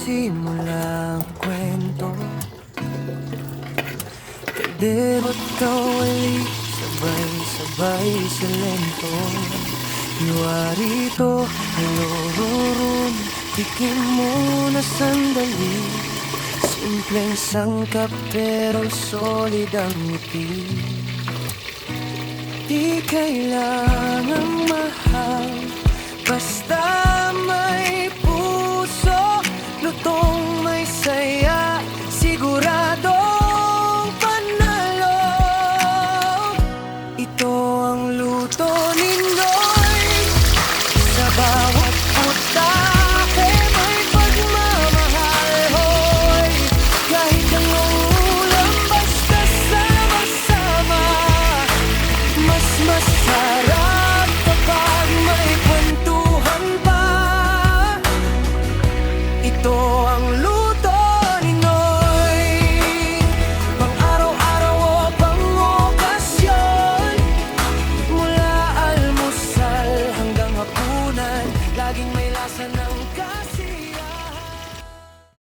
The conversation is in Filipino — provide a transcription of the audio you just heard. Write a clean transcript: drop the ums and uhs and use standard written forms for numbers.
nagsimulang kwento. Kaldero at kawali, sabay-sabay sa lento. Iwa rito, halororon, tikim muna sandali. Simpleng sangkap pero solid ang ngiti. Di kailangang mahal, basta may puso. Lutong may saya, siguradong panalo. Ito ang luto ni Noy. Sa bawat putake may pagmamahal, hoy. Kahit anong ulam, basta sama-sama. Mas masarap kapag may kwentuhan pa. Ito ang luto